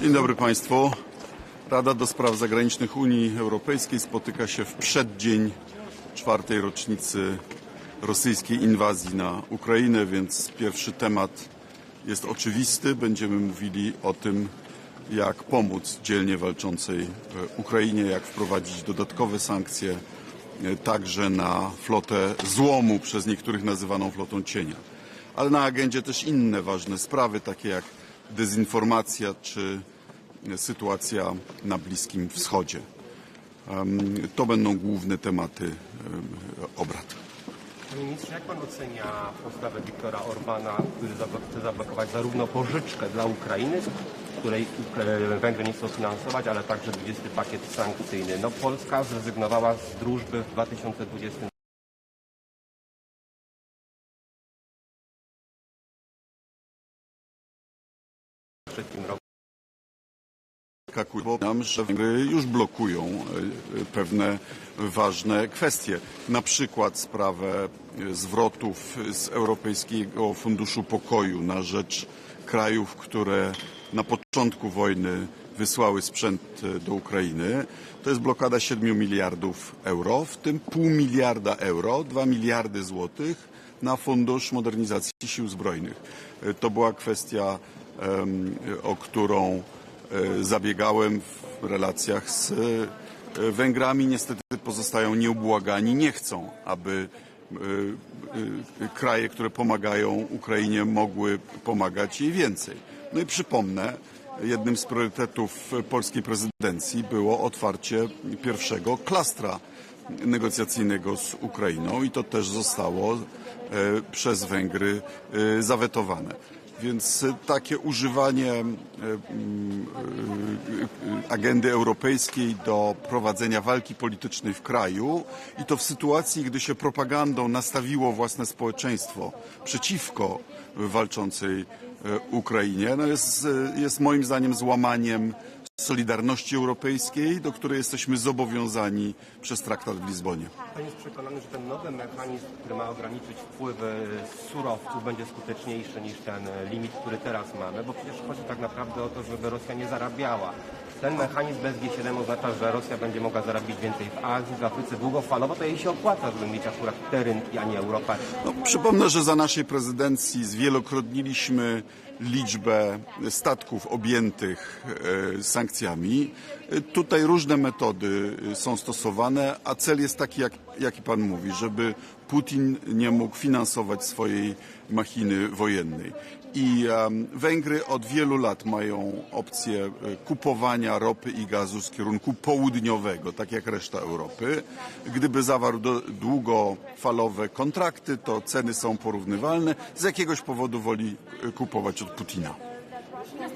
Dzień dobry Państwu. Rada do Spraw Zagranicznych Unii Europejskiej spotyka się w przeddzień 4. rocznicy rosyjskiej inwazji na Ukrainę, więc pierwszy temat jest oczywisty. Będziemy mówili o tym, jak pomóc dzielnie walczącej Ukrainie, jak wprowadzić dodatkowe sankcje także na flotę złomu, przez niektórych nazywaną flotą cienia. Ale na agendzie też inne ważne sprawy, takie jak dezinformacja czy sytuacja na Bliskim Wschodzie. To będą główne tematy obrad. Panie ministrze, jak pan ocenia postawę Viktora Orbana, który chce zablokować zarówno pożyczkę dla Ukrainy, której Węgry nie chcą finansować, ale także 20. pakiet sankcyjny? No, Polska zrezygnowała z drużby w 2020 roku. Bo nam, że Węgry już blokują pewne ważne kwestie. Na przykład sprawę zwrotów z Europejskiego Funduszu Pokoju na rzecz krajów, które na początku wojny wysłały sprzęt do Ukrainy. To jest blokada 7 miliardów euro, w tym pół miliarda euro, 2 miliardy złotych na Fundusz Modernizacji Sił Zbrojnych. To była kwestia, o którą zabiegałem w relacjach z Węgrami. Niestety pozostają nieubłagani, nie chcą, aby kraje, które pomagają Ukrainie, mogły pomagać jej więcej. No i przypomnę, jednym z priorytetów polskiej prezydencji było otwarcie pierwszego klastra negocjacyjnego z Ukrainą i to też zostało przez Węgry zawetowane. Więc takie używanie agendy europejskiej do prowadzenia walki politycznej w kraju i to w sytuacji, gdy się propagandą nastawiło własne społeczeństwo przeciwko walczącej Ukrainie, no jest moim zdaniem złamaniem solidarności europejskiej, do której jesteśmy zobowiązani przez traktat w Lizbonie. Pan jest przekonany, że ten nowy mechanizm, który ma ograniczyć wpływy z surowców, będzie skuteczniejszy niż ten limit, który teraz mamy, bo przecież chodzi tak naprawdę o to, żeby Rosja nie zarabiała. Ten mechanizm bez G7 oznacza, że Rosja będzie mogła zarabiać więcej w Azji, w Afryce długofalowo, to jej się opłaca, żeby mieć akurat te rynki, a nie Europę. No, przypomnę, że za naszej prezydencji zwielokrotniliśmy liczbę statków objętych sankcjami. Tutaj różne metody są stosowane, a cel jest taki, jaki pan mówi, żeby Putin nie mógł finansować swojej machiny wojennej. I Węgry od wielu lat mają opcję kupowania ropy i gazu z kierunku południowego, tak jak reszta Europy. Gdyby zawarł długofalowe kontrakty, to ceny są porównywalne. Z jakiegoś powodu woli kupować od Putina.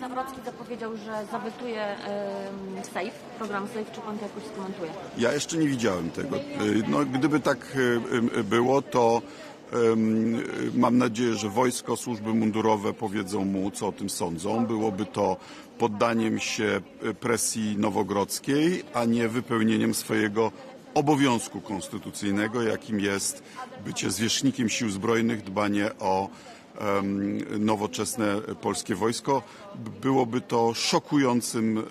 Nawrocki zapowiedział, że zawetuje SAFE, program SAFE. Czy pan to jakoś skomentuje? Ja jeszcze nie widziałem tego. No, gdyby tak było, to mam nadzieję, że wojsko, służby mundurowe powiedzą mu, co o tym sądzą. Byłoby to poddaniem się presji nowogrodzkiej, a nie wypełnieniem swojego obowiązku konstytucyjnego, jakim jest bycie zwierzchnikiem sił zbrojnych, dbanie o nowoczesne polskie wojsko. Byłoby to szokującym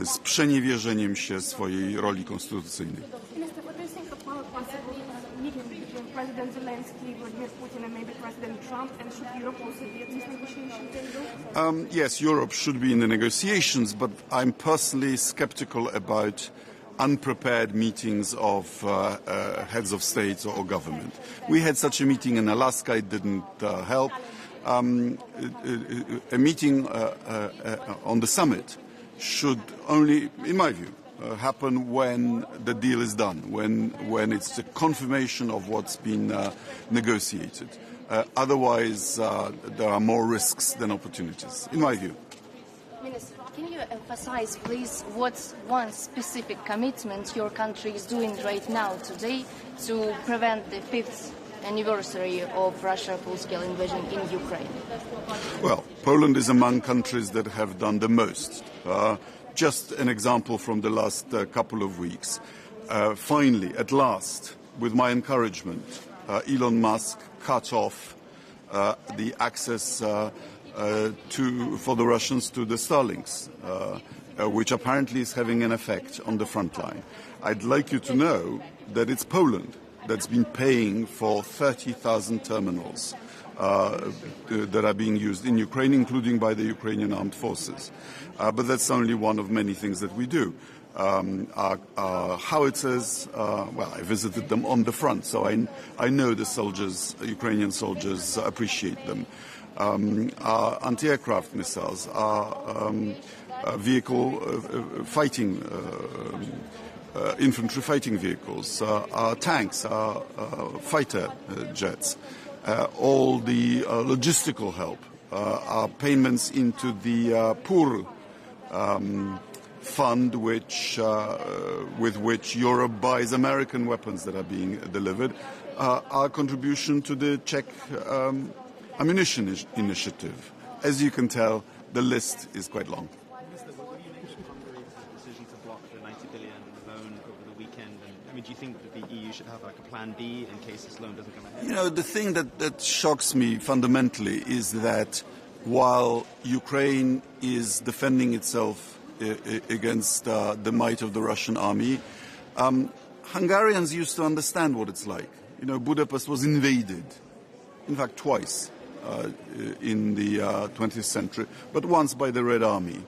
sprzeniewierzeniem się swojej roli konstytucyjnej. President Zelensky, Vladimir Putin, and maybe President Trump, and should Europe also be at these negotiations? Yes, Europe should be in the negotiations, but I'm personally skeptical about unprepared meetings of heads of state or government. We had such a meeting in Alaska, it didn't help. A meeting on the summit should only, in my view, happen when the deal is done, when it's the confirmation of what's been negotiated. Otherwise, there are more risks than opportunities, in my view. Minister, can you emphasize, please, what's one specific commitment your country is doing right now, today, to prevent the 5th anniversary of Russia's full-scale invasion in Ukraine? Well, Poland is among countries that have done the most. Just an example from the last couple of weeks. Finally, at last, with my encouragement, Elon Musk cut off the access for the Russians to the Starlinks, which apparently is having an effect on the front line. I'd like you to know that it's Poland that's been paying for 30,000 terminals that are being used in Ukraine, including by the Ukrainian armed forces. But that's only one of many things that we do. Our howitzers, well, I visited them on the front, so I know the soldiers, Ukrainian soldiers, appreciate them. Our anti-aircraft missiles, our vehicle fighting, infantry fighting vehicles, our tanks, our fighter jets, all the logistical help, our payments into the PUR fund, with which Europe buys American weapons that are being delivered, our contribution to the Czech ammunition initiative. As you can tell, the list is quite long. Minister, what do you make of Hungary's decision to block the 90 billion loan over the weekend? And I mean, do you think that the EU should have like a plan B in case this loan doesn't come ahead? You know, the thing that shocks me fundamentally is that while Ukraine is defending itself against the might of the Russian army, Hungarians used to understand what it's like. You know, Budapest was invaded, in fact twice in the 20th century, but once by the Red Army.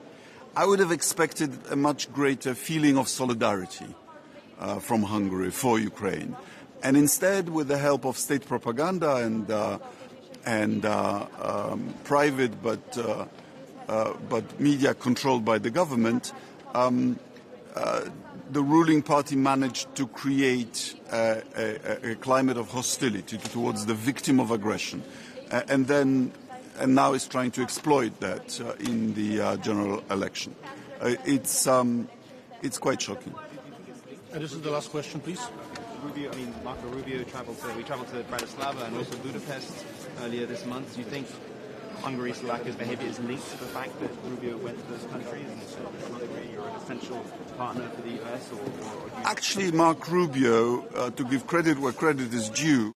I would have expected a much greater feeling of solidarity from Hungary for Ukraine. And instead, with the help of state propaganda and private but media controlled by the government, the ruling party managed to create a climate of hostility towards the victim of aggression, and now is trying to exploit that in the general election. It's quite shocking. And this is the last question, please. Marco Rubio travelled to Bratislava and also Budapest earlier this month. Do you think Hungary's lack of behaviour is linked to the fact that Rubio went to those countries and said that Hungary are an essential partner for the US? Actually, Mark Rubio, to give credit where credit is due,